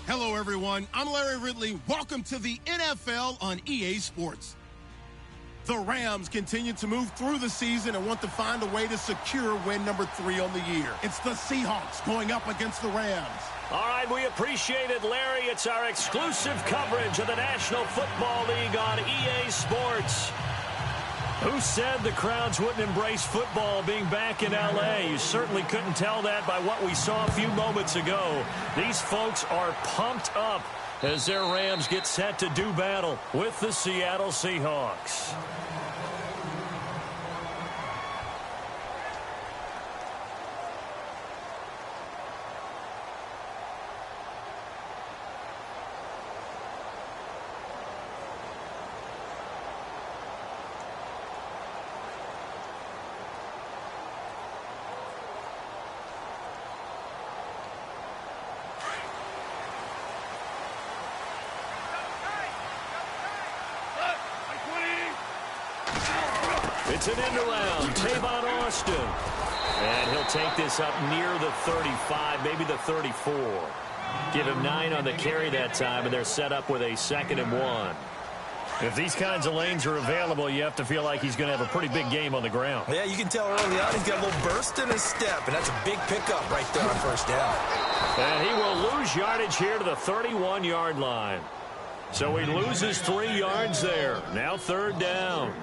Hello, everyone. I'm Larry Ridley. Welcome to the NFL on EA Sports. The Rams continue to move through the season and want to find a way to secure win number 3 on the year. It's the Seahawks going up against the Rams. All right, we appreciate it, Larry. It's our exclusive coverage of the National Football League on EA Sports. Who said the crowds wouldn't embrace football being back in L.A.? You certainly couldn't tell that by what we saw a few moments ago. These folks are pumped up as their Rams get set to do battle with the Seattle Seahawks. It's an end around. Tavon Austin. And he'll take this up near the 35, maybe the 34. Give him 9 on the carry that time, and they're set up with a 2nd and 1. If these kinds of lanes are available, you have to feel like he's going to have a pretty big game on the ground. Yeah, you can tell early on he's got a little burst in his step, and that's a big pickup right there on first down. And he will lose yardage here to the 31-yard line. So he loses 3 yards there. Now 3rd down.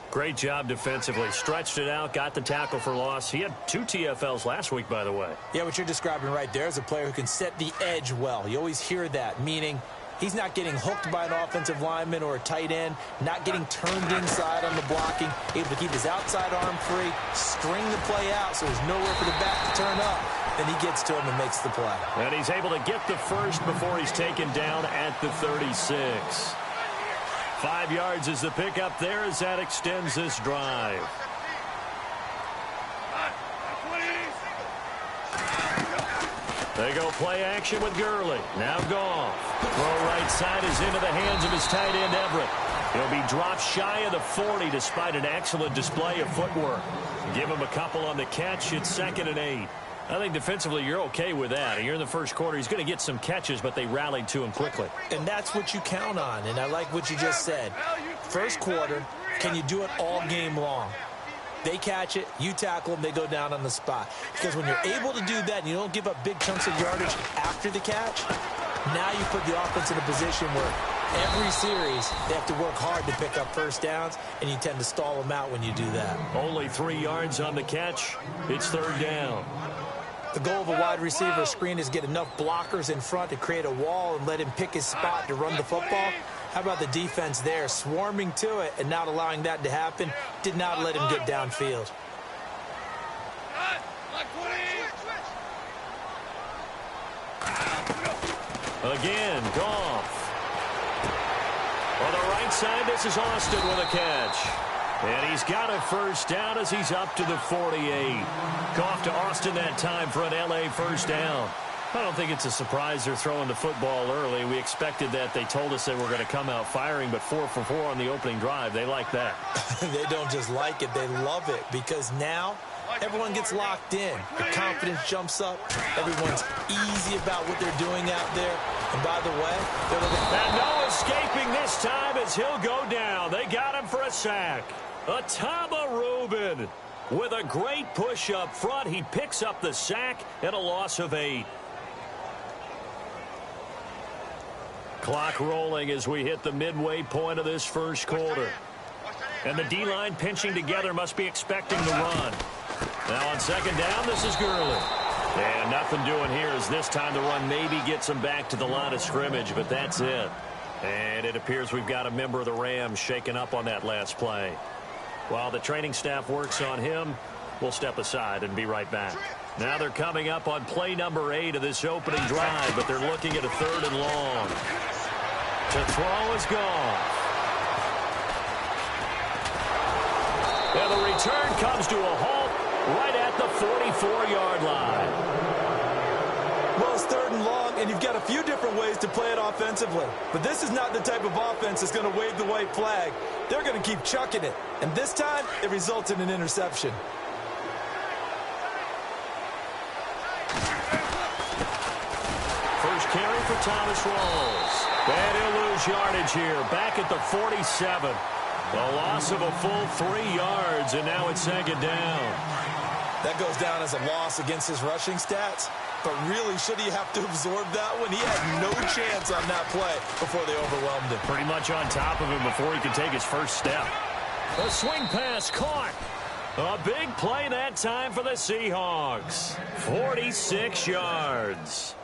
Great job defensively. Stretched it out, got the tackle for loss. He had 2 TFLs last week, by the way. Yeah, what you're describing right there is a player who can set the edge well. You always hear that, meaning he's not getting hooked by an offensive lineman or a tight end, not getting turned inside on the blocking, able to keep his outside arm free, string the play out so there's nowhere for the back to turn up. Then he gets to him and makes the play. And he's able to get the first before he's taken down at the 36. 5 yards is the pickup there as that extends this drive. They go play action with Gurley. Now Goff. Throw right side is into the hands of his tight end Everett. He'll be dropped shy of the 40 despite an excellent display of footwork. Give him a couple on the catch. It's 2nd and 8. I think defensively you're okay with that. Here in the first quarter, he's going to get some catches, but they rallied to him quickly. And that's what you count on, and I like what you just said. First quarter, can you do it all game long? They catch it, you tackle them, they go down on the spot. Because when you're able to do that and you don't give up big chunks of yardage after the catch, now you put the offense in a position where every series they have to work hard to pick up first downs, and you tend to stall them out when you do that. Only 3 yards on the catch. It's 3rd down. The goal of a wide receiver screen is get enough blockers in front to create a wall and let him pick his spot to run the football. How about the defense there, swarming to it and not allowing that to happen? Did not let him get downfield. Again, Goff. On the right side, this is Austin with a catch. And he's got a first down as he's up to the 48. Goff to Austin that time for an L.A. first down. I don't think it's a surprise they're throwing the football early. We expected that. They told us they were going to come out firing, but 4 for 4 on the opening drive. They like that. They don't just like it. They love it because now everyone gets locked in. The confidence jumps up. Everyone's easy about what they're doing out there. And by the way, they're looking... And no escaping this time as he'll go down. They got him for a sack. Atama Rubin with a great push up front. He picks up the sack and a loss of 8. Clock rolling as we hit the midway point of this first quarter. And the D-line pinching together must be expecting the run. Now on 2nd down, this is Gurley. And nothing doing here as this time the run maybe gets him back to the line of scrimmage, but that's it. And it appears we've got a member of the Rams shaken up on that last play. While the training staff works on him, we'll step aside and be right back. Now they're coming up on play number 8 of this opening drive, but they're looking at a 3rd and long. To throw is Goff. And the return comes to a halt right at the 44-yard line. Well, it's 3rd and long, and you've got a few different ways to play it offensively. But this is not the type of offense that's going to wave the white flag. They're going to keep chucking it. And this time, it results in an interception. carry for Thomas Rawls. And he'll lose yardage here, back at the 47. A loss of a full 3 yards, and now it's second down. That goes down as a loss against his rushing stats. But really, should he have to absorb that one? He had no chance on that play before they overwhelmed him. Pretty much on top of him before he could take his first step. A swing pass caught. A big play that time for the Seahawks. 46 yards.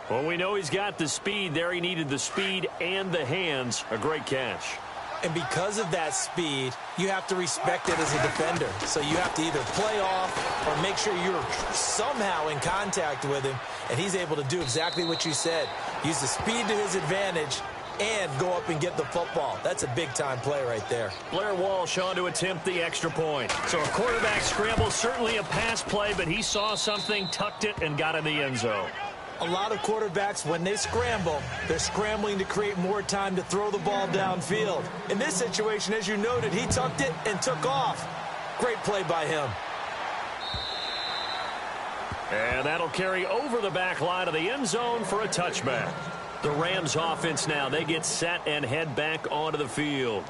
Well, we know he's got the speed there. He needed the speed and the hands. A great catch. And because of that speed, you have to respect it as a defender. So you have to either play off or make sure you're somehow in contact with him. And he's able to do exactly what you said. Use the speed to his advantage and go up and get the football. That's a big-time play right there. Blair Walsh on to attempt the extra point. So a quarterback scramble, certainly a pass play, but he saw something, tucked it, and got in the end zone. A lot of quarterbacks, when they scramble, they're scrambling to create more time to throw the ball downfield. In this situation, as you noted, he tucked it and took off. Great play by him. And that'll carry over the back line of the end zone for a touchback. The Rams offense now, they get set and head back onto the field.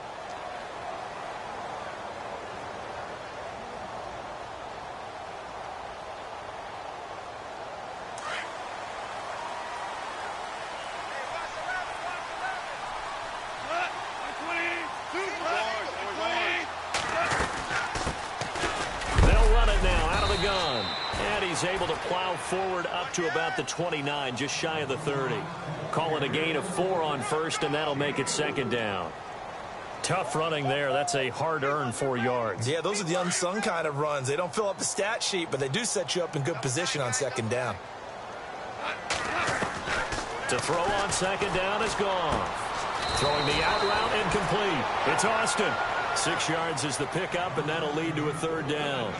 Able to plow forward up to about the 29, just shy of the 30. Call it a gain of 4 on first, and that'll make it second down. Tough running there. That's a hard-earned 4 yards. Yeah, those are the unsung kind of runs. They don't fill up the stat sheet, but they do set you up in good position on second down. To throw on second down is gone. Throwing the out route incomplete. It's Austin. 6 yards is the pickup, and that'll lead to a third down.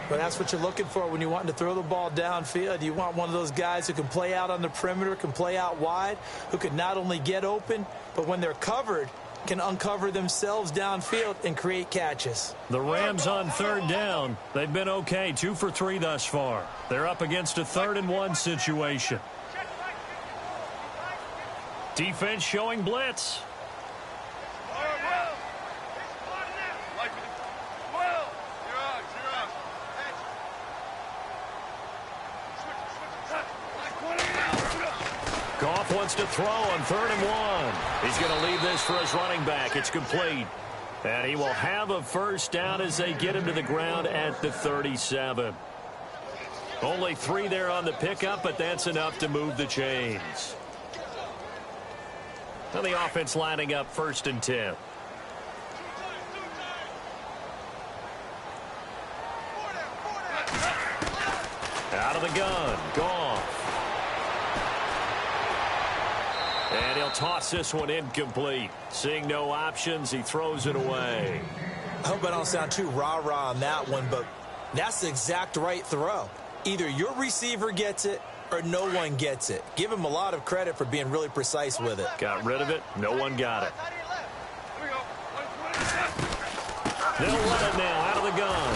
But that's what you're looking for when you want to throw the ball downfield. You want one of those guys who can play out on the perimeter, can play out wide, who can not only get open, but when they're covered, can uncover themselves downfield and create catches. The Rams on third down. They've been okay, 2 for 3 thus far. They're up against a 3rd-and-1 situation. Defense showing blitz. Goff wants to throw on 3rd and 1. He's going to leave this for his running back. It's complete. And he will have a first down as they get him to the ground at the 37. Only 3 there on the pickup, but that's enough to move the chains. Now the offense lining up 1st and 10. Out of the gun. Goff. And he'll toss this one incomplete. Seeing no options, he throws it away. I hope I don't sound too rah-rah on that one, but that's the exact right throw. Either your receiver gets it or no one gets it. Give him a lot of credit for being really precise with it. Got rid of it. No one got it. They'll run it now out of the gun.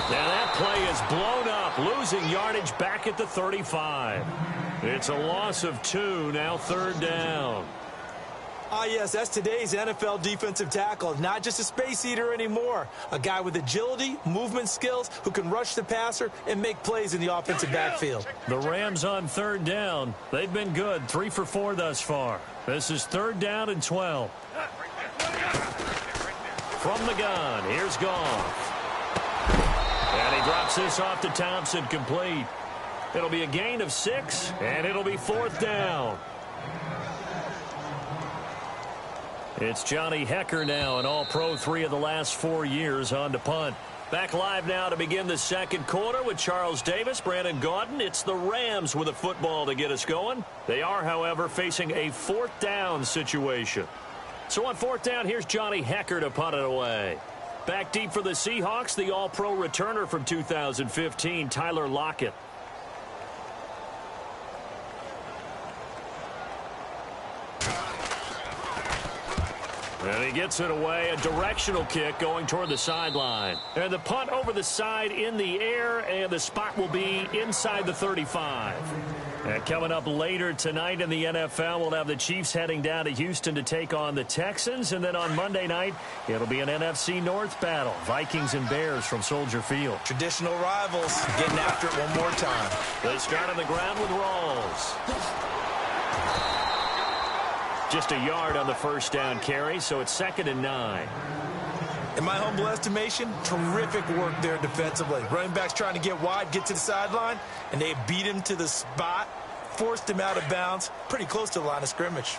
Now that play is blown up, losing yardage back at the 35. It's a loss of 2, now 3rd down. Ah, yes, that's today's NFL defensive tackle. Not just a space eater anymore. A guy with agility, movement skills, who can rush the passer and make plays in the offensive backfield. The Rams on 3rd down. They've been good, 3 for 4 thus far. This is 3rd down and 12. From the gun, here's Goff. And he drops this off to Thompson, complete. It'll be a gain of 6, and it'll be 4th down. It's Johnny Hekker now, an all-pro 3 of the last 4 years on to punt. Back live now to begin the second quarter with Charles Davis, Brandon Gaudin. It's the Rams with a football to get us going. They are, however, facing a 4th down situation. So on 4th down, here's Johnny Hekker to punt it away. Back deep for the Seahawks, the all-pro returner from 2015, Tyler Lockett. And he gets it away, a directional kick going toward the sideline. And the punt over the side in the air, and the spot will be inside the 35. And coming up later tonight in the NFL, we'll have the Chiefs heading down to Houston to take on the Texans. And then on Monday night, it'll be an NFC North battle. Vikings and Bears from Soldier Field. Traditional rivals getting after it one more time. They start on the ground with Rawls. Just a yard on the first down carry, so it's 2nd and 9. In my humble estimation, terrific work there defensively. Running backs trying to get wide, get to the sideline, and they beat him to the spot, forced him out of bounds, pretty close to the line of scrimmage.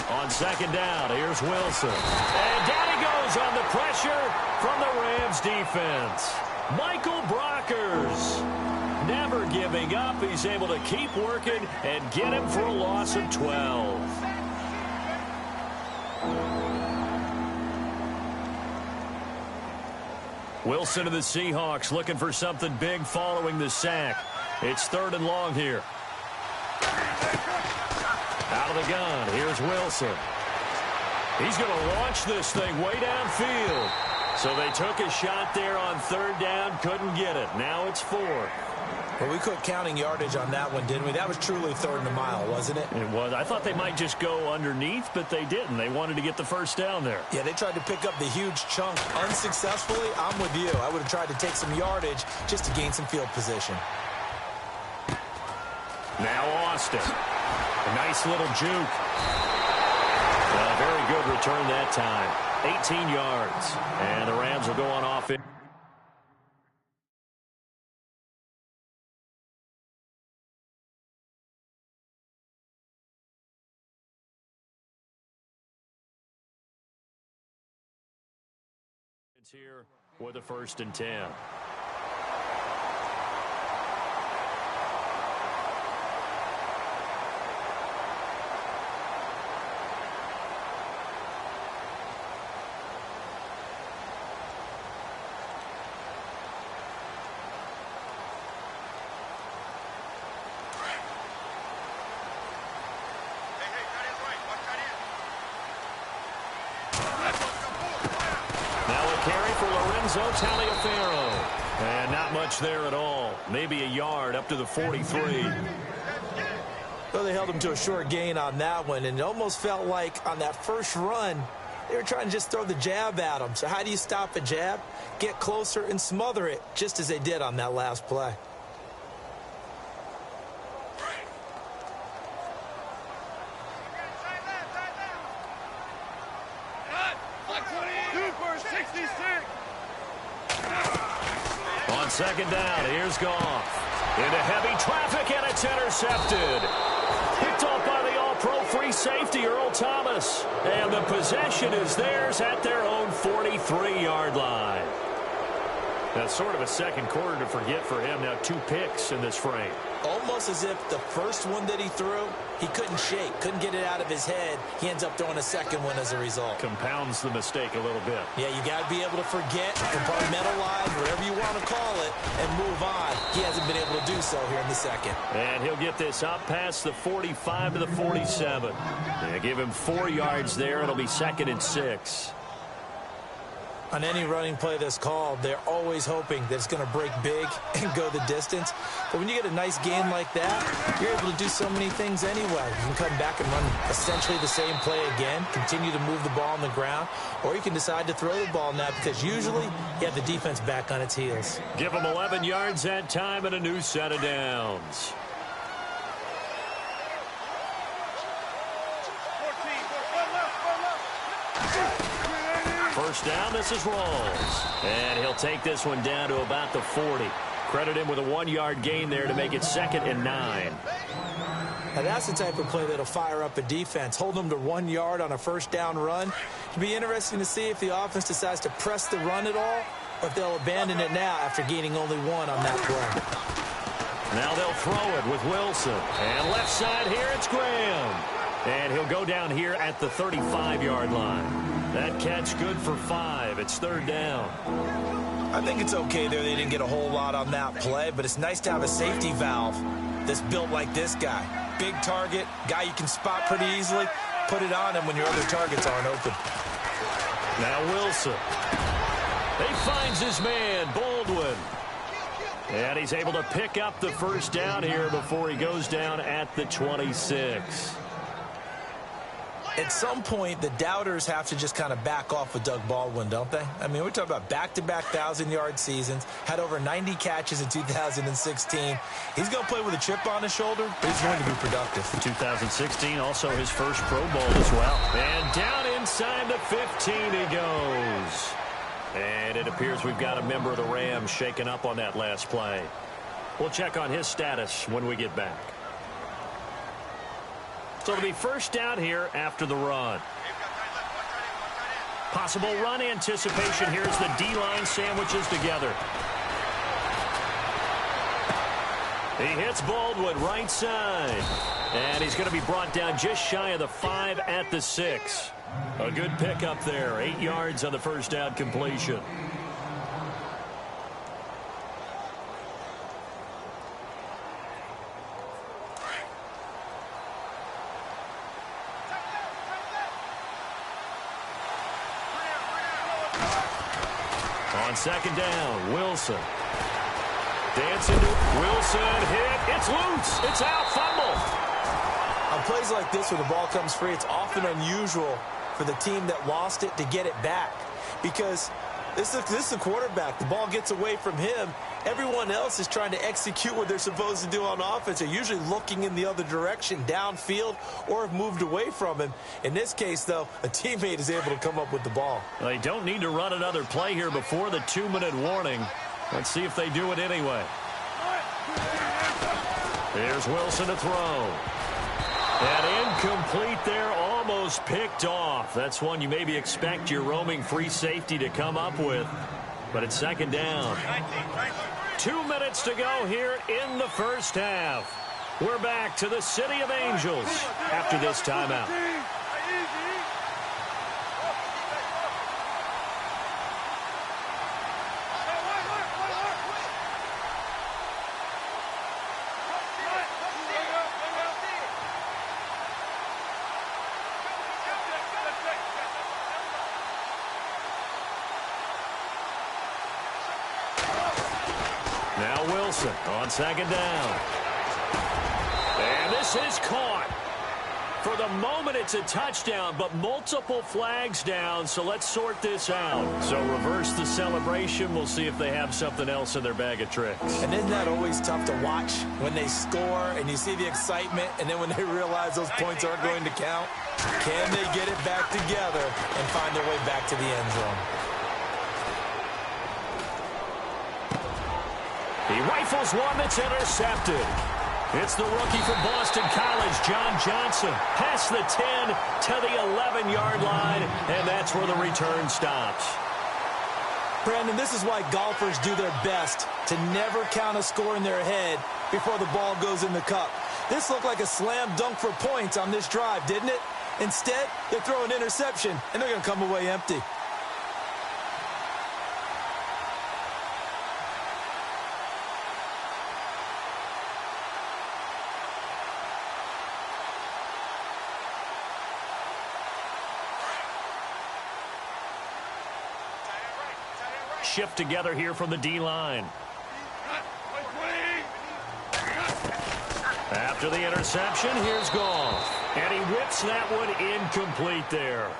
On 2nd down, here's Wilson. And down he goes on the pressure from the Rams defense. Michael Brockers. Never giving up. He's able to keep working and get him for a loss of 12. Wilson of the Seahawks looking for something big following the sack. It's 3rd and long here. Out of the gun, here's Wilson. He's going to launch this thing way downfield. So they took a shot there on 3rd down, couldn't get it. Now it's 4th. Well, we quit counting yardage on that one, didn't we? That was truly 3rd and a mile, wasn't it? It was. I thought they might just go underneath, but they didn't. They wanted to get the first down there. Yeah, they tried to pick up the huge chunk unsuccessfully. I'm with you. I would have tried to take some yardage just to gain some field position. Now Austin. A nice little juke. A very good return that time. 18 yards. And the Rams will go on offense. Here with a 1st and 10. Taliaferro. And not much there at all. Maybe a yard up to the 43. Well, they held him to a short gain on that one, and it almost felt like on that first run, they were trying to just throw the jab at him. So how do you stop a jab? Get closer and smother it, just as they did on that last play. On 2nd down, here's Goff. Into heavy traffic, and it's intercepted. Picked off by the all-pro free safety, Earl Thomas. And the possession is theirs at their own 43-yard line. That's sort of a second quarter to forget for him. Now 2 picks in this frame. Almost as if the first one that he threw, he couldn't shake, couldn't get it out of his head. He ends up throwing a second one as a result. Compounds the mistake a little bit. Yeah, you got to be able to forget, compartmentalize, whatever you want to call it, and move on. He hasn't been able to do so here in the second. And he'll get this up past the 45 to the 47. Yeah, give him 4 yards there. It'll be 2nd and 6. On any running play that's called, they're always hoping that it's going to break big and go the distance. But when you get a nice gain like that, you're able to do so many things anyway. You can come back and run essentially the same play again, continue to move the ball on the ground, or you can decide to throw the ball now because usually you have the defense back on its heels. Give them 11 yards that time and a new set of downs. First down, this is Rawls. And he'll take this one down to about the 40. Credit him with a 1-yard gain there to make it 2nd and 9. Now that's the type of play that'll fire up a defense. Hold them to 1 yard on a first down run. It'll be interesting to see if the offense decides to press the run at all or if they'll abandon it now after gaining only 1 on that play. Now they'll throw it with Wilson. And left side here, it's Graham. And he'll go down here at the 35-yard line. That catch good for 5. It's 3rd down. I think it's okay there. They didn't get a whole lot on that play, but it's nice to have a safety valve that's built like this guy. Big target, guy you can spot pretty easily. Put it on him when your other targets aren't open. Now Wilson. He finds his man, Baldwin. And he's able to pick up the first down here before he goes down at the 26. At some point, the doubters have to just kind of back off with Doug Baldwin, don't they? I mean, we're talking about back-to-back 1,000-yard seasons, had over 90 catches in 2016. He's going to play with a chip on his shoulder, but he's going to be productive. 2016, also his first Pro Bowl as well. And down inside the 15 he goes. And it appears we've got a member of the Rams shaken up on that last play. We'll check on his status when we get back. So it'll be first down here after the run. Possible run anticipation here as the D-line sandwiches together. He hits Baldwin right side. And he's going to be brought down just shy of the 5 at the 6. A good pickup there. 8 yards on the first down completion. On second down, Wilson. Dancing to Wilson, hit, it's loose, it's out, fumble. On plays like this where the ball comes free, it's often unusual for the team that lost it to get it back. Because this is the quarterback. The ball gets away from him. Everyone else is trying to execute what they're supposed to do on offense. They're usually looking in the other direction, downfield, or have moved away from him. In this case, though, a teammate is able to come up with the ball. They don't need to run another play here before the 2-minute warning. Let's see if they do it anyway. Here's Wilson to throw. And incomplete there, almost picked off. That's one you maybe expect your roaming free safety to come up with. But it's second down. 2 minutes to go here in the first half. We're back to the City of Angels after this timeout. Now Wilson on second down. And this is caught. For the moment, it's a touchdown, but multiple flags down, so let's sort this out. So reverse the celebration. We'll see if they have something else in their bag of tricks. And isn't that always tough to watch when they score and you see the excitement, and then when they realize those points aren't going to count? Can they get it back together and find their way back to the end zone? He rifles one that's intercepted. It's the rookie from Boston College, John Johnson. Past the 10 to the 11-yard line, and that's where the return stops. Brandon, this is why golfers do their best to never count a score in their head before the ball goes in the cup. This looked like a slam dunk for points on this drive, didn't it? Instead, they throw an interception, and they're going to come away empty. Shift together here from the D-line. After the interception, here's Goff. And he whips that one incomplete there.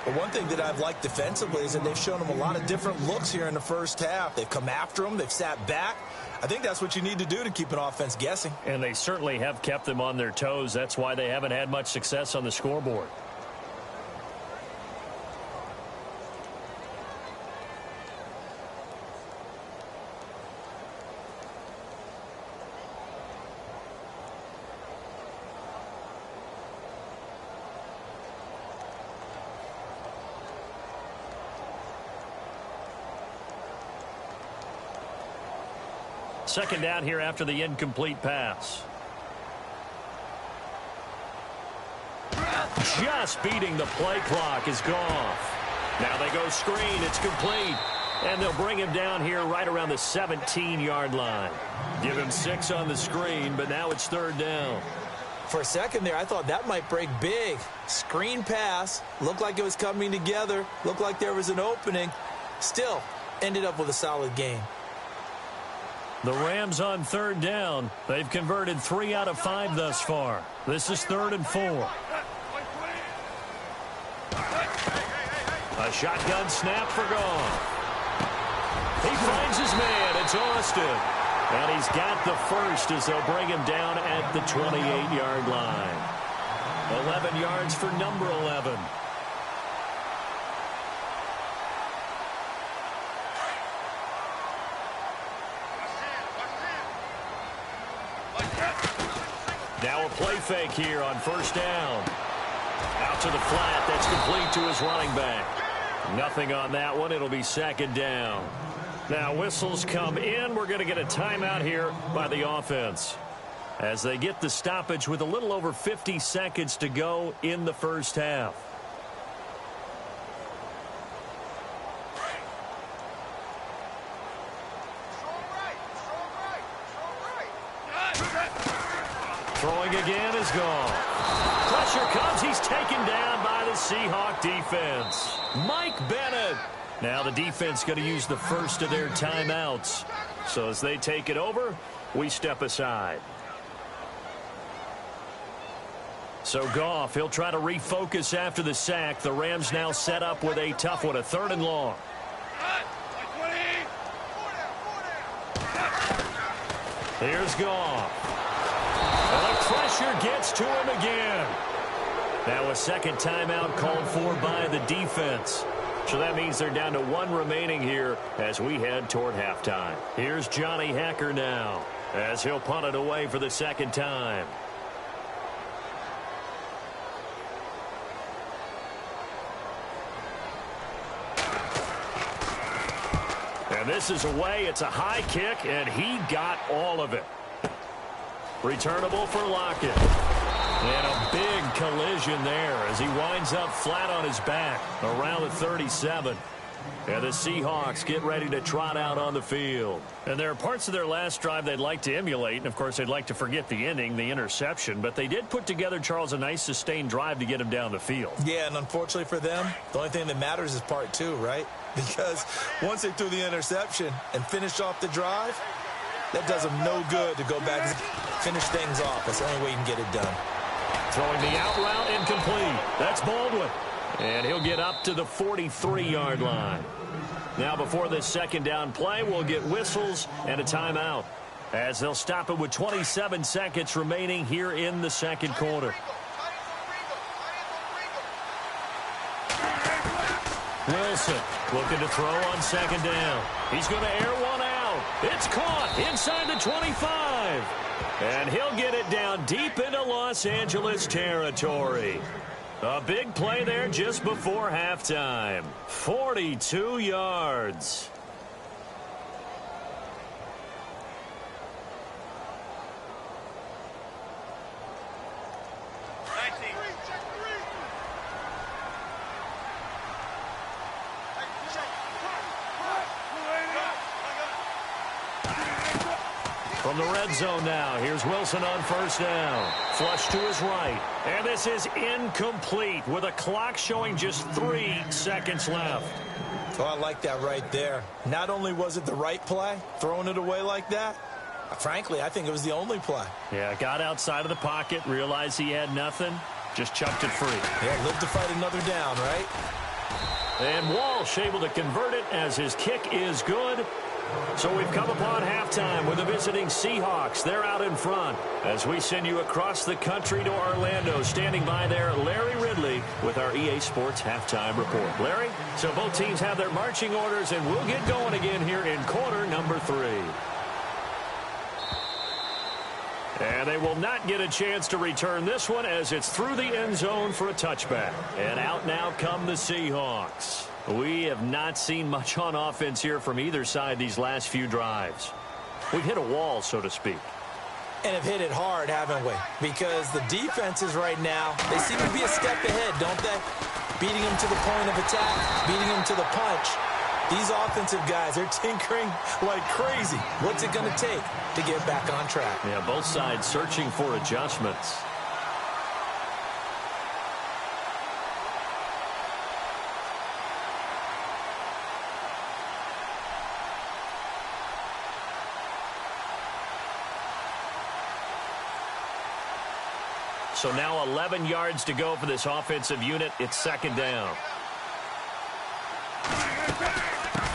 But one thing that I've liked defensively is that they've shown him a lot of different looks here in the first half. They've come after him. They've sat back. I think that's what you need to do to keep an offense guessing. And they certainly have kept them on their toes. That's why they haven't had much success on the scoreboard. Second down here after the incomplete pass. Just beating the play clock is Goff. Now they go screen. It's complete. And they'll bring him down here right around the 17-yard line. Give him 6 on the screen, but now it's third down. For a second there, I thought that might break big. Screen pass. Looked like it was coming together. Looked like there was an opening. Still, ended up with a solid game. The Rams on third down. They've converted 3 out of 5 thus far. This is 3rd and 4. A shotgun snap for Goff. He finds his man. It's Austin. And he's got the first as they'll bring him down at the 28-yard line. 11 yards for number 11. Now a play fake here on first down. Out to the flat. That's complete to his running back. Nothing on that one. It'll be 2nd down. Now whistles come in. We're going to get a timeout here by the offense as they get the stoppage with a little over 50 seconds to go in the first half. Throwing again is gone. Pressure comes. He's taken down by the Seahawk defense. Mike Bennett. Now the defense going to use the first of their timeouts. So as they take it over, we step aside. So Goff, he'll try to refocus after the sack. The Rams now set up with a tough one, a 3rd and long. Here's Goff. And the pressure gets to him again. Now a second timeout called for by the defense. So that means they're down to 1 remaining here as we head toward halftime. Here's Johnny Hacker now as he'll punt it away for the 2nd time. And this is away. It's a high kick, and he got all of it. Returnable for Lockett. And a big collision there as he winds up flat on his back around the 37. And the Seahawks get ready to trot out on the field. And there are parts of their last drive they'd like to emulate. And, of course, they'd like to forget the ending, the interception. But they did put together, Charles, a nice sustained drive to get him down the field. Yeah, and unfortunately for them, the only thing that matters is part 2, right? Because once they threw the interception and finished off the drive, that does them no good to go back and finish things off. That's the only way you can get it done. Throwing the out route incomplete. That's Baldwin. And he'll get up to the 43-yard line. Now before this 2nd down play, we'll get whistles and a timeout as they'll stop it with 27 seconds remaining here in the 2nd quarter. Wilson looking to throw on 2nd down. He's going to air one out. It's caught inside the 25. And he'll get it down deep into Los Angeles territory. A big play there just before halftime. 42 yards. From the red zone now, here's Wilson on first down. Flush to his right. And this is incomplete with a clock showing just 3 seconds left. Oh, I like that right there. Not only was it the right play, throwing it away like that, frankly, I think it was the only play. Yeah, got outside of the pocket, realized he had nothing, just chucked it free. Yeah, live to fight another down, right? And Walsh able to convert it as his kick is good. So we've come upon halftime with the visiting Seahawks. They're out in front as we send you across the country to Orlando. Standing by there, Larry Ridley with our EA Sports halftime report. Larry, so both teams have their marching orders, and we'll get going again here in quarter number 3. And they will not get a chance to return this one as it's through the end zone for a touchback. And out now come the Seahawks. We have not seen much on offense here from either side these last few drives. We've hit a wall, so to speak. And have hit it hard, haven't we? Because the defenses right now, they seem to be a step ahead, don't they? Beating them to the point of attack, beating them to the punch. These offensive guys, they're tinkering like crazy. What's it going to take to get back on track? Yeah, both sides searching for adjustments. So now 11 yards to go for this offensive unit. It's second down.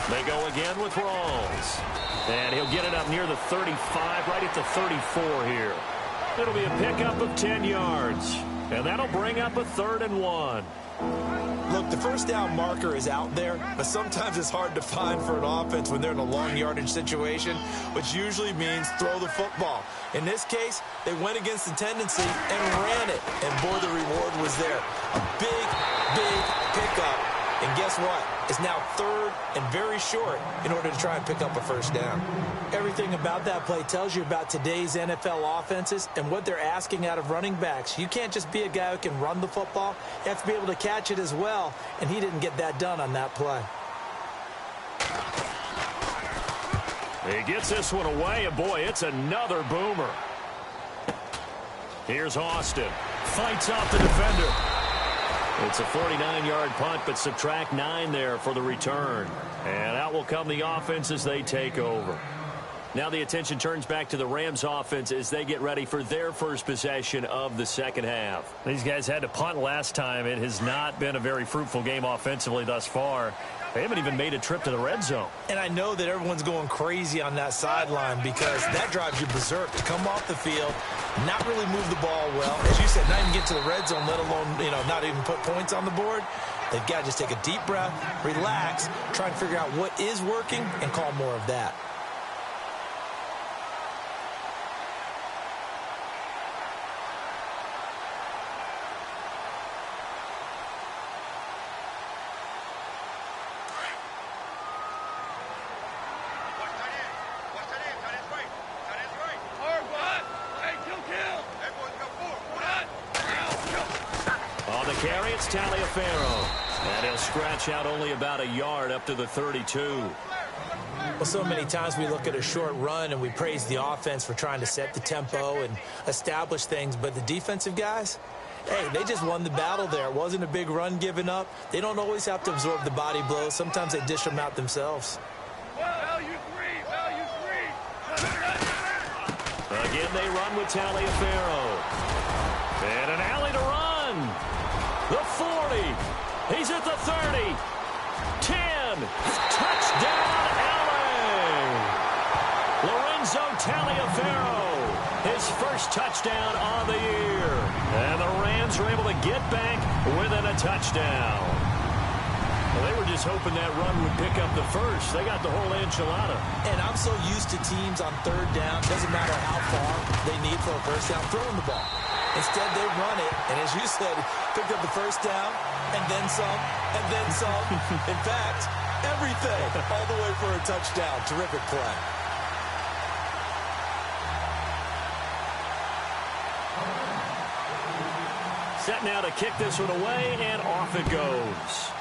They go again with Rawls. And he'll get it up near the 35, right at the 34 here. It'll be a pickup of 10 yards. And that'll bring up a 3rd and 1. Look, the first down marker is out there, but sometimes it's hard to find for an offense when they're in a long yardage situation, which usually means throw the football. In this case, they went against the tendency and ran it. And, boy, the reward was there. A big, big pickup. And guess what? It's now 3rd and very short in order to try and pick up a first down. Everything about that play tells you about today's NFL offenses and what they're asking out of running backs. You can't just be a guy who can run the football. You have to be able to catch it as well, and he didn't get that done on that play. He gets this one away, and boy, it's another boomer. Here's Austin. Fights off the defender. It's a 49-yard punt, but subtract 9 there for the return. And out will come the offense as they take over. Now the attention turns back to the Rams offense as they get ready for their first possession of the second half. These guys had to punt last time. It has not been a very fruitful game offensively thus far. They haven't even made a trip to the red zone. And I know that everyone's going crazy on that sideline because that drives you berserk to come off the field, not really move the ball well. As you said, not even get to the red zone, let alone, not even put points on the board. They've got to just take a deep breath, relax, try and figure out what is working, and call more of that. Carry, it's Taliaferro. And he'll scratch out only about a yard up to the 32. Well, so many times we look at a short run and we praise the offense for trying to set the tempo and establish things. But the defensive guys, hey, they just won the battle there. It wasn't a big run given up. They don't always have to absorb the body blows. Sometimes they dish them out themselves. Value three. Again, they run with Taliaferro. And an alley to run. The 40. He's at the 30. 10. Touchdown, LA. Lorenzo Taliaferro. His first touchdown on the year. And the Rams were able to get back within a touchdown. Well, they were just hoping that run would pick up the first. They got the whole enchilada. And I'm so used to teams on 3rd down, doesn't matter how far they need for a first down, throwing the ball. Instead, they run it, and as you said, picked up the first down, and then some, and then some. In fact, everything, all the way for a touchdown. Terrific play. Set now to kick this one away, and off it goes.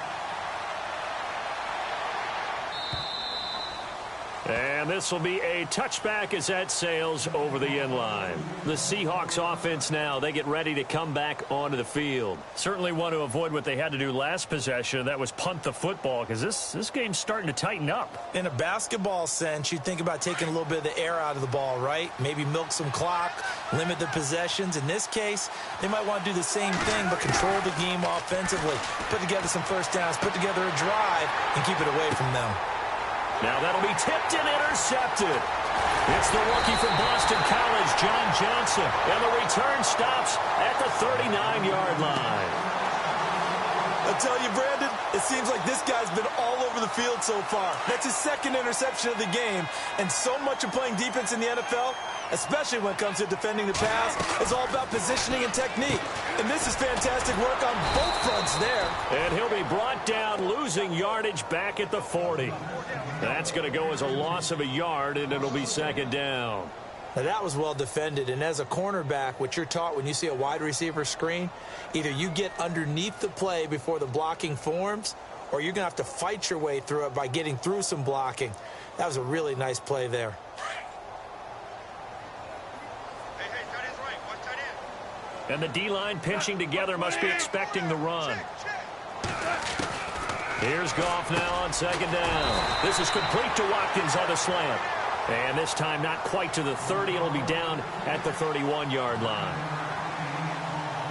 And this will be a touchback as that sails over the end line. The Seahawks offense now, they get ready to come back onto the field. Certainly want to avoid what they had to do last possession. That was punt the football because this game's starting to tighten up. In a basketball sense, you think about taking a little bit of the air out of the ball, right? Maybe milk some clock, limit the possessions. In this case, they might want to do the same thing but control the game offensively. Put together some first downs, put together a drive, and keep it away from them. Now that'll be tipped and intercepted. It's the rookie from Boston College, John Johnson. And the return stops at the 39-yard line. I tell you, Brandon, it seems like this guy's been all over the field so far. That's his 2nd interception of the game. And so much of playing defense in the NFL, especially when it comes to defending the pass, is all about positioning and technique. And this is fantastic work on both fronts there. And he'll be brought down, losing yardage back at the 40. That's going to go as a loss of a yard, and it'll be second down. Now, that was well defended, and as a cornerback, what you're taught when you see a wide receiver screen, either you get underneath the play before the blocking forms, or you're going to have to fight your way through it by getting through some blocking. That was a really nice play there. And the D-line pinching together must be expecting the run. Here's Goff now on second down. This is complete to Watkins on the slant. And this time not quite to the 30. It'll be down at the 31-yard line.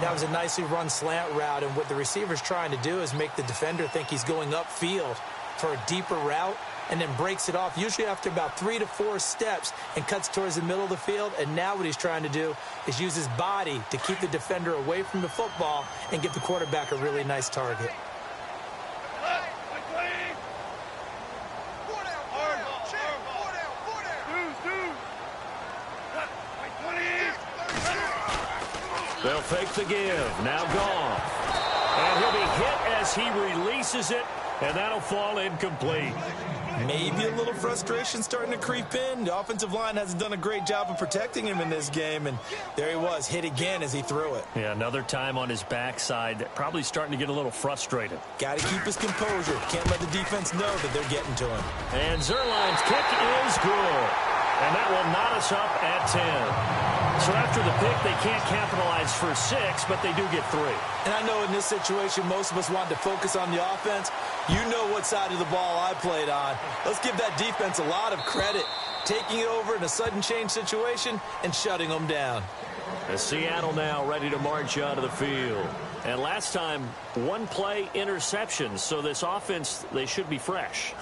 That was a nicely run slant route, and what the receiver's trying to do is make the defender think he's going upfield for a deeper route, and then breaks it off, usually after about 3 to 4 steps, and cuts towards the middle of the field. And now what he's trying to do is use his body to keep the defender away from the football and give the quarterback a really nice target. They'll fake the give. Now gone. And he'll be hit as he releases it, and that'll fall incomplete. Maybe a little frustration starting to creep in. The offensive line hasn't done a great job of protecting him in this game, and there he was, hit again as he threw it. Yeah, another time on his backside, probably starting to get a little frustrated. Got to keep his composure. Can't let the defense know that they're getting to him. And Zerline's kick is good, and that will knot us up at 10. So after the pick, they can't capitalize for 6, but they do get 3. And I know in this situation, most of us want to focus on the offense. You know what side of the ball I played on. Let's give that defense a lot of credit, taking it over in a sudden change situation and shutting them down. As Seattle now ready to march onto the field. And last time, 1-play interception, so this offense, they should be fresh.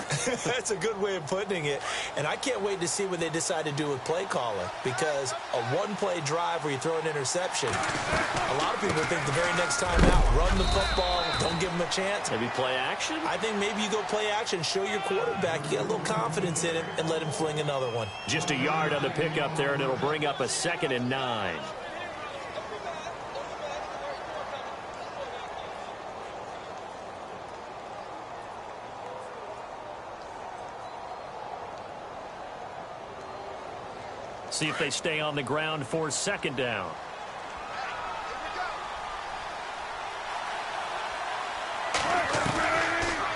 That's a good way of putting it. And I can't wait to see what they decide to do with play calling, because a 1-play drive where you throw an interception, a lot of people think the very next time out, run the football, don't give them a chance. Maybe play action? I think maybe you go play action, show your quarterback, you get a little confidence in him, and let him fling another one. Just a yard on the pickup there, and it'll bring up a 2nd and 9. See if they stay on the ground for 2nd down.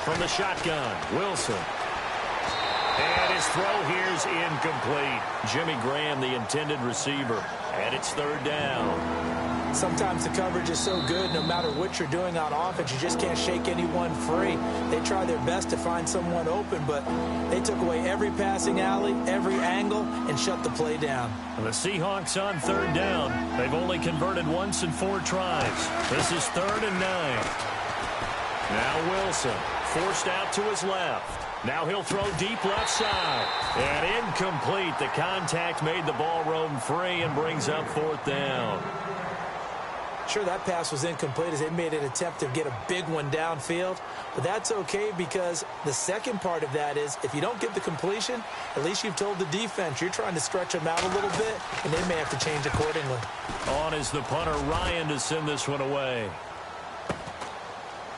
From the shotgun, Wilson. And his throw here's incomplete. Jimmy Graham, the intended receiver. And it's 3rd down. Sometimes the coverage is so good, no matter what you're doing on offense, you just can't shake anyone free. They try their best to find someone open, but they took away every passing alley, every angle, and shut the play down. And the Seahawks on 3rd down. They've only converted once in 4 tries. This is 3rd and 9. Now Wilson, forced out to his left. Now he'll throw deep left side. And incomplete. The contact made the ball roam free and brings up 4th down. Sure, that pass was incomplete as they made an attempt to get a big one downfield, but that's okay because the second part of that is if you don't get the completion, at least you've told the defense you're trying to stretch them out a little bit, and they may have to change accordingly. On is the punter, Ryan, to send this one away.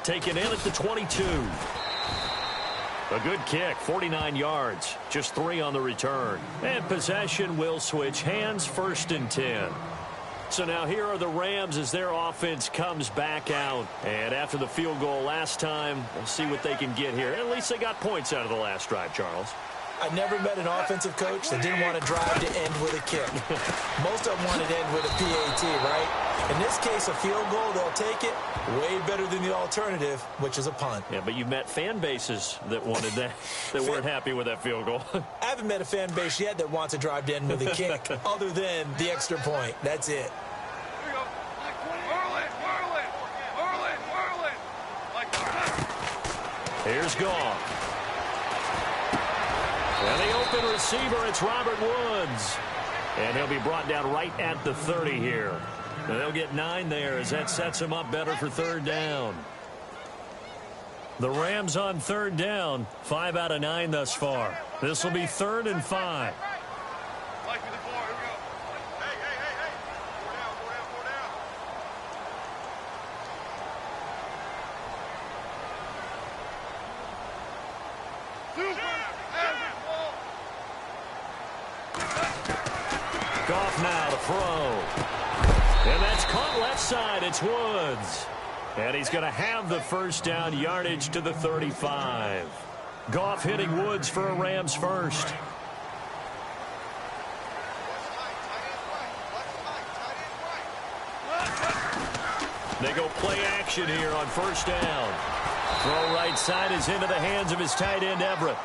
Taken in at the 22. A good kick, 49 yards, just 3 on the return. And possession will switch hands, 1st and 10. So now here are the Rams as their offense comes back out. And after the field goal last time, we'll see what they can get here. At least they got points out of the last drive, Charles. I never met an offensive coach that didn't want to drive to end with a kick. Most of them wanted to end with a PAT, right? In this case, a field goal, they'll take it. Way better than the alternative, which is a punt. Yeah, but you've met fan bases that wanted that, that weren't happy with that field goal. I haven't met a fan base yet that wants to drive to end with a kick, other than the extra point. That's it. Here's Goff. And the open receiver, it's Robert Woods. And he'll be brought down right at the 30 here. And they'll get 9 there as that sets him up better for 3rd down. The Rams on 3rd down, 5 out of 9 thus far. This will be 3rd and 5. Goff now to throw. And that's caught left side. It's Woods. And he's going to have the 1st down, yardage to the 35. Goff hitting Woods for a Rams 1st. They go play action here on 1st down. Throw right side is into the hands of his tight end, Everett.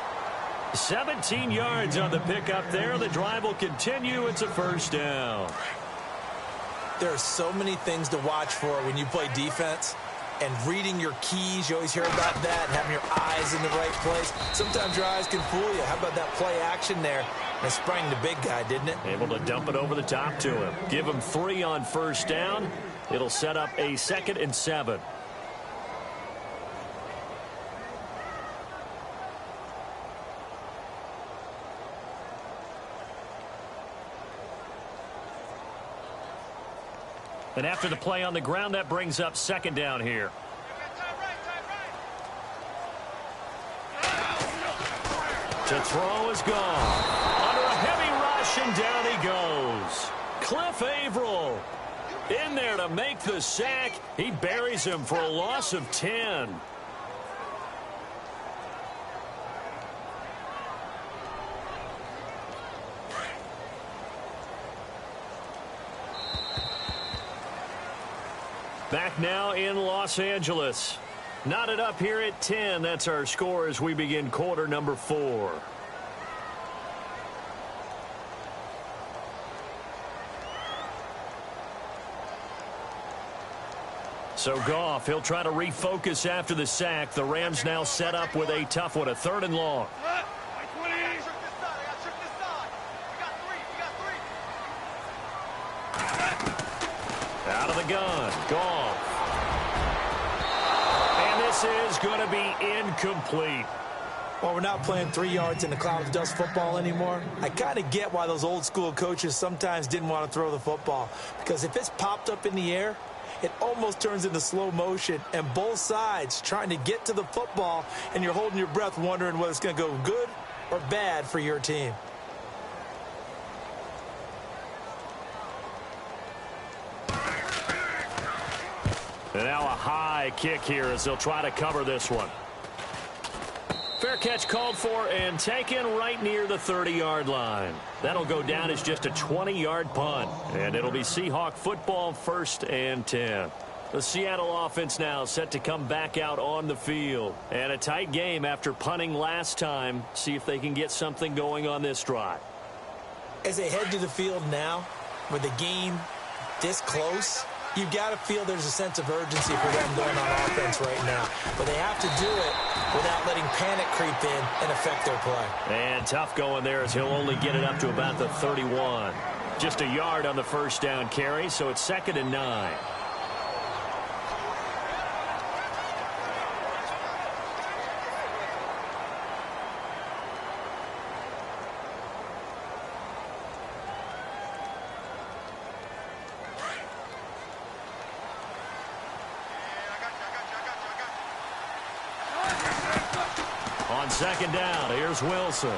17 yards on the pickup there. The drive will continue. It's a 1st down. There are so many things to watch for when you play defense. And reading your keys, you always hear about that, and having your eyes in the right place. Sometimes your eyes can fool you. How about that play action there? And it sprang the big guy, didn't it? Able to dump it over the top to him. Give him 3 on first down. It'll set up a 2nd and 7. And after the play on the ground, that brings up 2nd down here. To throw is gone. Under a heavy rush, and down he goes. Cliff Averill in there to make the sack. He buries him for a loss of 10. Back now in Los Angeles. Knotted up here at 10. That's our score as we begin quarter number 4. So Goff, he'll try to refocus after the sack. The Rams now set up with a tough one, a 3rd and long. Out of the gun, Goff. And this is going to be incomplete. Well, we're not playing 3 yards in the cloud of dust football anymore. I kind of get why those old school coaches sometimes didn't want to throw the football. Because if it's popped up in the air, it almost turns into slow motion. And both sides trying to get to the football, and you're holding your breath wondering whether it's going to go good or bad for your team. And now a high kick here as they'll try to cover this one. Fair catch called for and taken right near the 30-yard line. That'll go down as just a 20-yard punt. And it'll be Seahawk football, 1st and 10. The Seattle offense now set to come back out on the field. And a tight game after punting last time. See if they can get something going on this drive. As they head to the field now, with the game this close, you've got to feel there's a sense of urgency for them going on offense right now. But they have to do it without letting panic creep in and affect their play. And tough going there as he'll only get it up to about the 31. Just a yard on the first down carry, so it's 2nd and 9. On 2nd down, here's Wilson.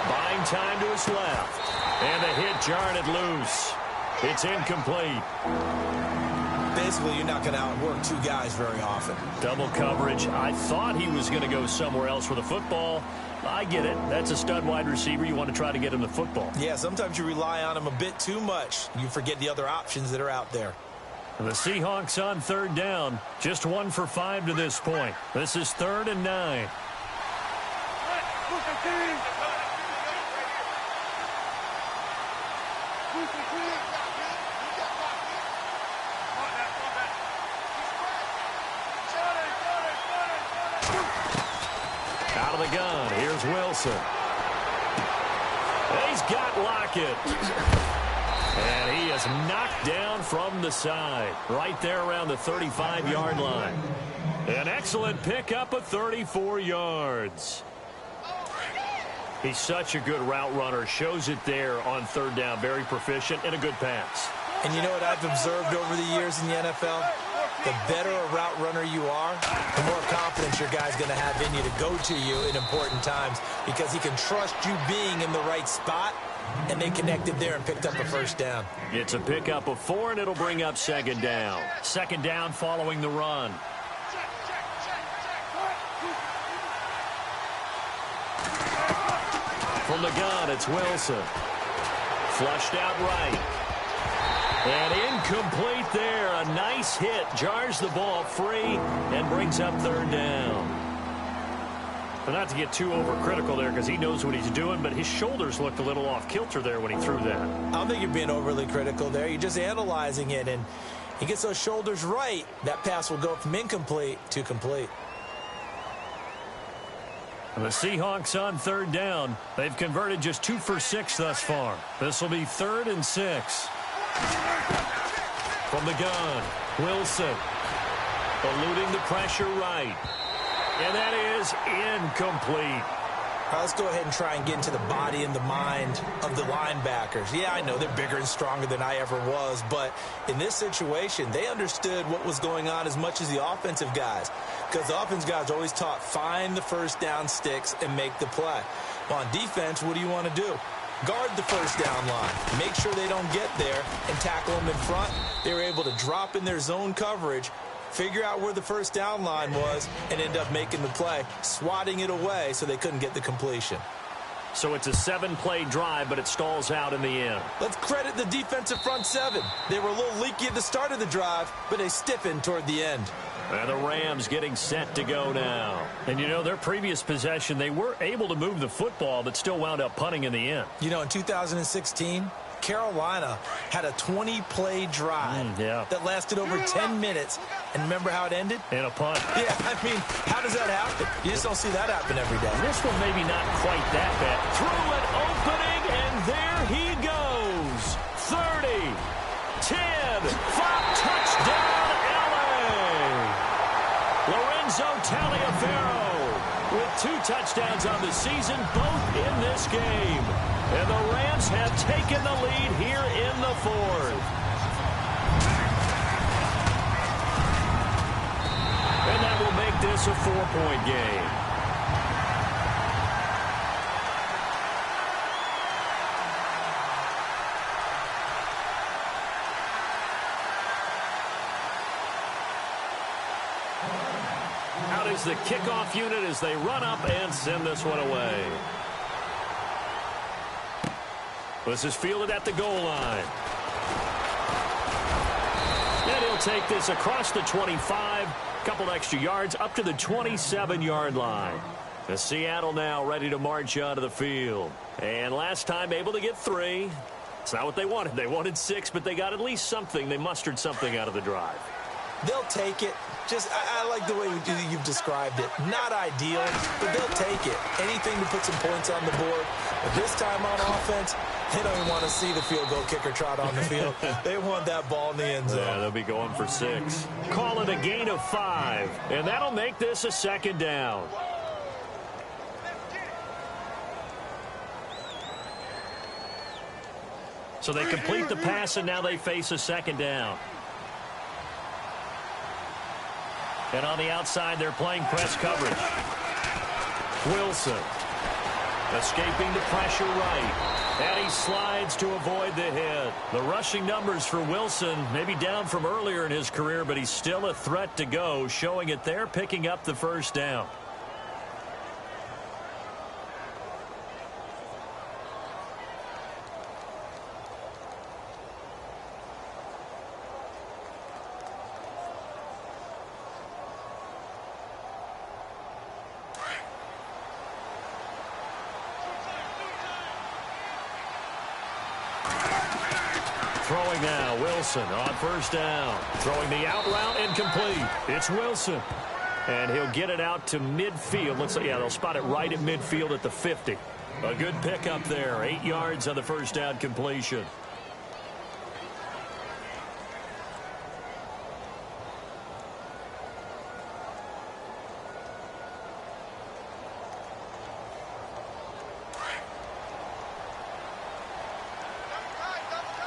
Buying time to his left. And the hit jarred it loose. It's incomplete. Basically, you're not going to outwork 2 guys very often. Double coverage. I thought he was going to go somewhere else with the football. I get it. That's a stud wide receiver. You want to try to get him the football. Yeah, sometimes you rely on him a bit too much. You forget the other options that are out there. The Seahawks on 3rd down. Just 1 for 5 to this point. This is 3rd and 9. Out of the gun, here's Wilson. He's got Lockett. And he is knocked down from the side, right there around the 35-yard line. An excellent pickup of 34 yards. He's such a good route runner. Shows it there on 3rd down. Very proficient and a good pass. And you know what I've observed over the years in the NFL? The better a route runner you are, the more confidence your guy's going to have in you to go to you in important times because he can trust you being in the right spot, and they connected there and picked up a first down. It's a pickup of 4, and it'll bring up 2nd down. 2nd down following the run. From the gun, it's Wilson. Flushed out right. And incomplete there. A nice hit. Jars the ball free and brings up 3rd down. But not to get too overcritical there because he knows what he's doing, but his shoulders looked a little off kilter there when he threw that. I don't think you're being overly critical there. You're just analyzing it, and he gets those shoulders right. That pass will go from incomplete to complete. And the Seahawks on third down. They've converted just 2 for 6 thus far. This will be 3rd and 6. From the gun, Wilson. Eluding the pressure right. And that is incomplete. All right, let's go ahead and try and get into the body and the mind of the linebackers. Yeah, I know they're bigger and stronger than I ever was, but in this situation, they understood what was going on as much as the offensive guys, because the offensive guys are always taught, find the first down sticks and make the play. Well, on defense, what do you want to do? Guard the first down line. Make sure they don't get there and tackle them in front. They were able to drop in their zone coverage, figure out where the first down line was, and end up making the play, swatting it away so they couldn't get the completion. So it's a 7-play drive, but it stalls out in the end. Let's credit the defensive front 7. They were a little leaky at the start of the drive, but they stiffened toward the end. And the Rams getting set to go now. And, you know, their previous possession, they were able to move the football, but still wound up punting in the end. You know, in 2016, Carolina had a 20-play drive that lasted over 10 minutes. And remember how it ended? In a punt. Yeah, I mean, how does that happen? You just don't see that happen every day. This one maybe not quite that bad. Through an opening, and there he goes. 30, 10, 5, touchdown, L.A. Lorenzo Taliaferro with 2 touchdowns on the season, both in this game. And the Rams have taken the lead here in the 4th. And that will make this a 4-point game. Out is the kickoff unit as they run up and send this one away. This is fielded at the goal line. And he'll take this across the 25, couple extra yards up to the 27-yard line. The Seattle now ready to march onto the field. And last time able to get 3. It's not what they wanted. They wanted 6, but they got at least something. They mustered something out of the drive. They'll take it. Just, I like the way you've described it. Not ideal, but they'll take it. Anything to put some points on the board. But this time on offense, they don't even want to see the field goal kicker trot on the field. They want that ball in the end zone. Yeah, they'll be going for 6. Call it a gain of 5, and that'll make this a 2nd down. So they complete the pass, and now they face a 2nd down. And on the outside, they're playing press coverage. Wilson escaping the pressure right. And he slides to avoid the hit. The rushing numbers for Wilson maybe down from earlier in his career, but he's still a threat to go, showing it there, picking up the 1st down. Throwing now, Wilson on 1st down. Throwing the out route, incomplete. It's Wilson. And he'll get it out to midfield. Looks like, yeah, they'll spot it right at midfield at the 50. A good pickup there. 8 yards on the 1st down completion.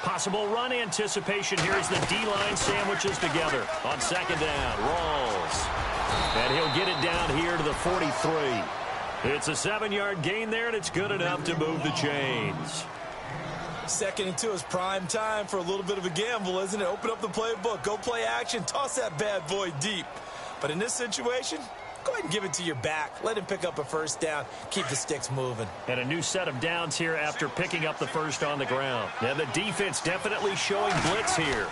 Possible run anticipation here as the D-line sandwiches together on 2nd down. Rawls. And he'll get it down here to the 43. It's a 7-yard gain there, and it's good enough to move the chains. 2nd and 2 is prime time for a little bit of a gamble, isn't it? Open up the playbook, go play action, toss that bad boy deep. But in this situation, go ahead and give it to your back. Let him pick up a 1st down. Keep the sticks moving. And a new set of downs here after picking up the 1st on the ground. And the defense definitely showing blitz here.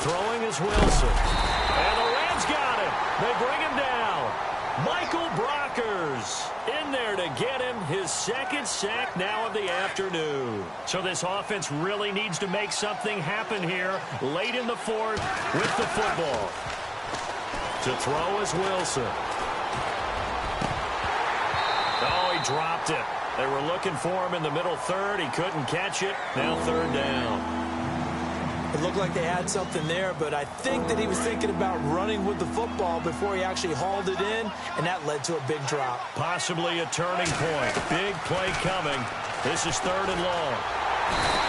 Throwing is Wilson. And the Rams got him. They bring him down. Michael Brock Akers in there to get him his second sack now of the afternoon. So this offense really needs to make something happen here late in the fourth with the football. To throw is Wilson. Oh, he dropped it. They were looking for him in the middle third. He couldn't catch it. Now third down. It looked like they had something there, but I think that he was thinking about running with the football before he actually hauled it in, and that led to a big drop. Possibly a turning point. Big play coming. This is third and long.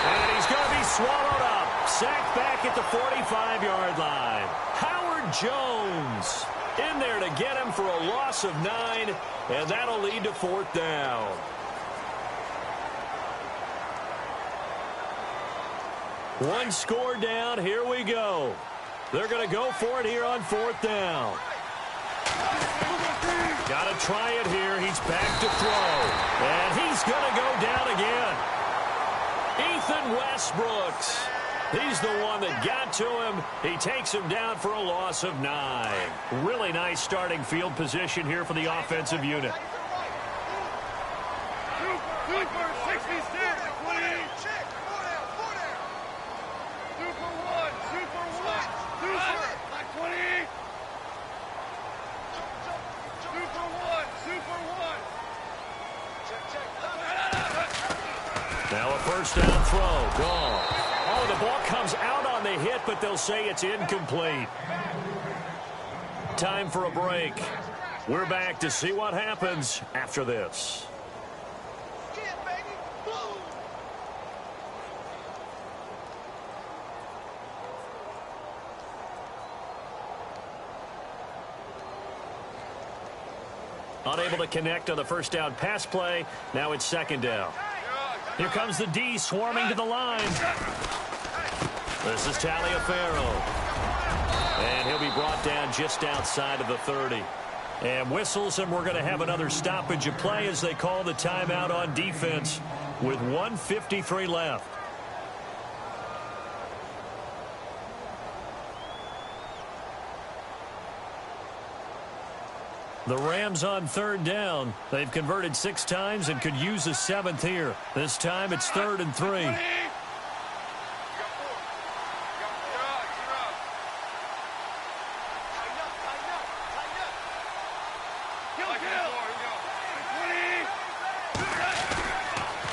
And he's going to be swallowed up. Sacked back at the 45-yard line. Howard Jones in there to get him for a loss of 9, and that'll lead to fourth down. One score down. Here we go. They're going to go for it here on fourth down. Got to try it here. He's back to throw. And he's going to go down again. Ethan Westbrooks. He's the one that got to him. He takes him down for a loss of 9. Really nice starting field position here for the offensive unit. Super 66, 20. Super 1, Super 1, Super 20. Super 1, Super 1. Now a first down throw. Gone. Oh, the ball comes out on the hit, but they'll say it's incomplete. Time for a break. We're back to see what happens after this. Unable to connect on the first down pass play. Now it's second down. Here comes the D swarming to the line. This is Taliaferro. And he'll be brought down just outside of the 30. And whistles, and we're going to have another stoppage of play as they call the timeout on defense with 1:53 left. The Rams on third down. They've converted 6 times and could use a 7th here. This time it's 3rd and 3.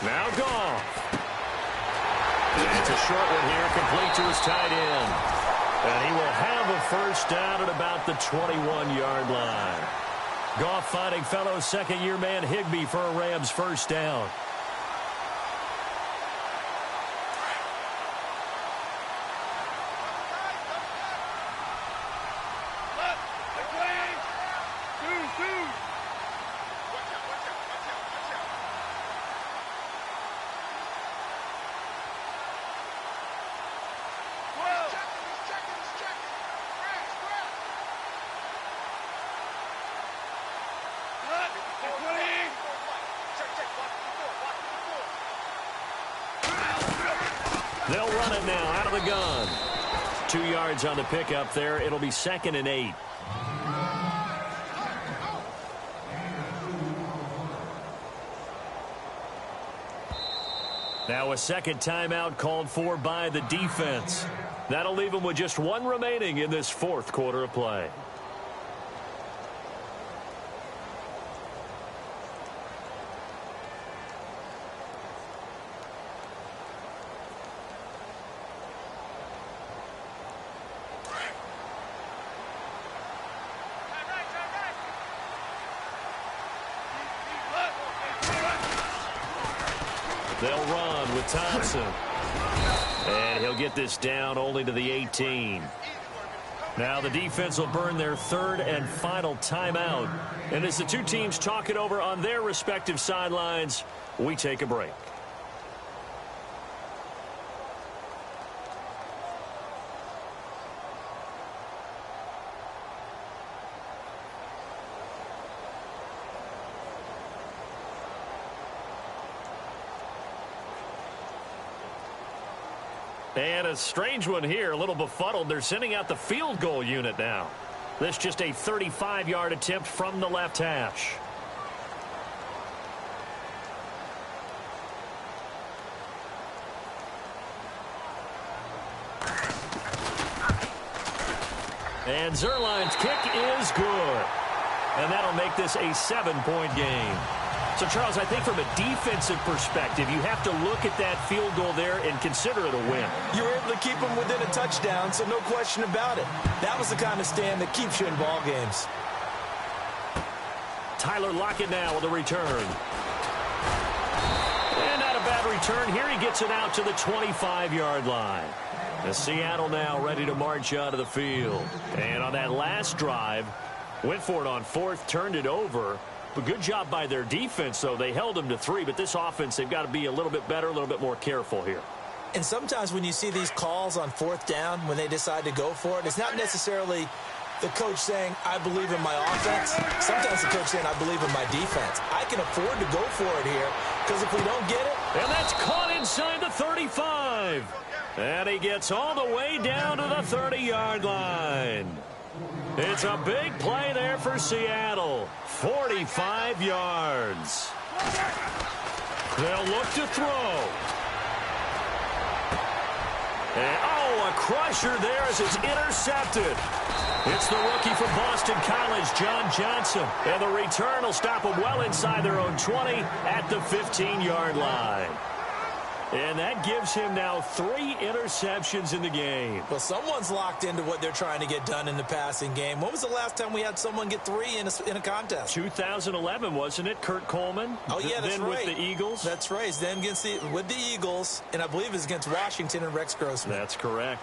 Now Goff. And it's a short one here, complete to his tight end. And he will have a first down at about the 21-yard line. Goff finding fellow second-year man Higbee for a Rams first down. They'll run it now out of the gun. 2 yards on the pickup there. It'll be 2nd and 8. Now a second timeout called for by the defense. That'll leave them with just 1 remaining in this 4th quarter of play. They'll run with Thompson. And he'll get this down only to the 18. Now the defense will burn their 3rd and final timeout. And as the two teams talk it over on their respective sidelines, we take a break. And a strange one here, a little befuddled. They're sending out the field goal unit now. This just a 35-yard attempt from the left hash. And Zerline's kick is good. And that'll make this a 7-point game. So, Charles, I think from a defensive perspective, you have to look at that field goal there and consider it a win. You were able to keep them within a touchdown, so no question about it. That was the kind of stand that keeps you in ball games. Tyler Lockett now with a return. And not a bad return here. He gets it out to the 25-yard line. The Seattle now ready to march out of the field. And on that last drive, went for it on fourth, turned it over. But good job by their defense, though. They held them to 3, but this offense, they've got to be a little bit better, a little bit more careful here. And sometimes when you see these calls on fourth down, when they decide to go for it, it's not necessarily the coach saying, I believe in my offense. Sometimes the coach saying, I believe in my defense. I can afford to go for it here, because if we don't get it. And that's caught inside the 35. And he gets all the way down to the 30-yard line. It's a big play there for Seattle. 45 yards. They'll look to throw. And, a crusher there as it's intercepted. It's the rookie from Boston College, John Johnson. And the return will stop them well inside their own 20 at the 15-yard line. And that gives him now 3 interceptions in the game. Well, someone's locked into what they're trying to get done in the passing game. When was the last time we had someone get 3 in a contest? 2011, wasn't it? Kurt Coleman? Oh, yeah, that's then right. With the Eagles? That's right. Then with the Eagles, and I believe it's against Washington and Rex Grossman. That's correct.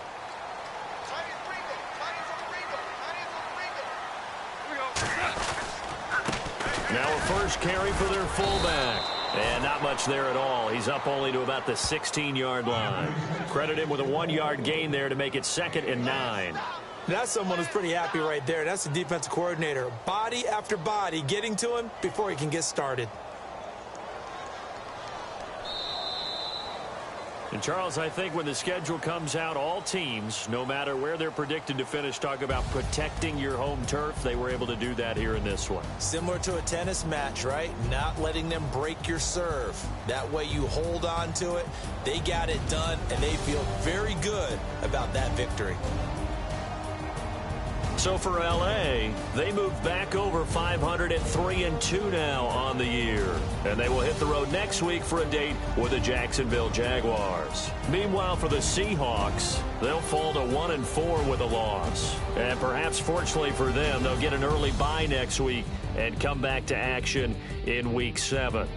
Now a first carry for their fullback. And not much there at all. He's up only to about the 16-yard line. Credit him with a 1-yard gain there to make it 2nd and 9. That's someone who's pretty happy right there. That's the defensive coordinator. Body after body getting to him before he can get started. And, Charles, I think when the schedule comes out, all teams, no matter where they're predicted to finish, talk about protecting your home turf. They were able to do that here in this one. Similar to a tennis match, right? Not letting them break your serve. That way you hold on to it. They got it done, and they feel very good about that victory. So for L.A., they move back over 500 at 3-2 now on the year. And they will hit the road next week for a date with the Jacksonville Jaguars. Meanwhile, for the Seahawks, they'll fall to 1-4 with a loss. And perhaps fortunately for them, they'll get an early bye next week and come back to action in Week 7.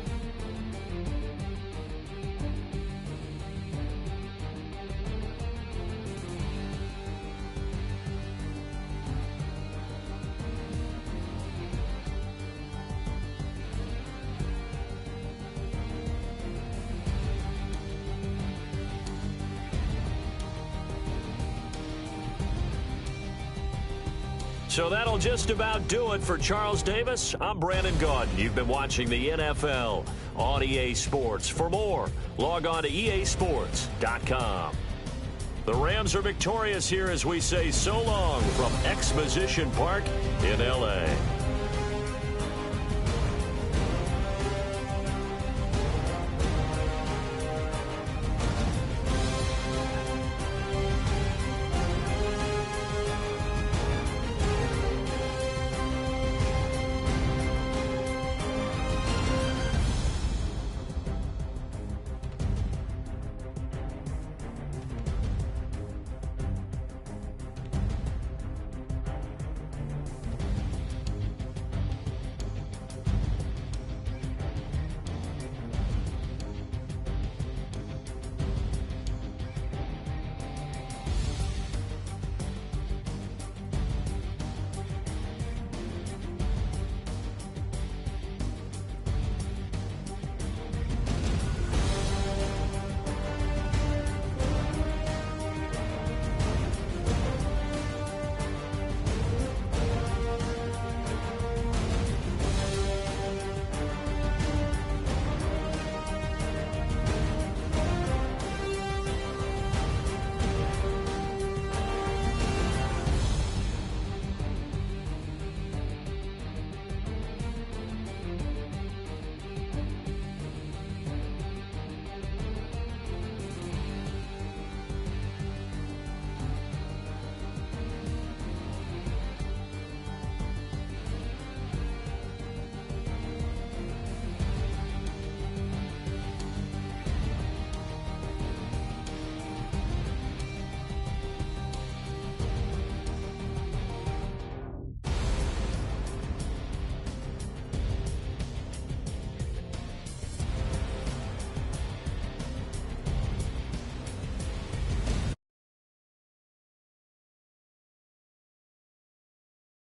So that'll just about do it for Charles Davis. I'm Brandon Gaudin. You've been watching the NFL on EA Sports. For more, log on to easports.com. The Rams are victorious here as we say so long from Exposition Park in L.A.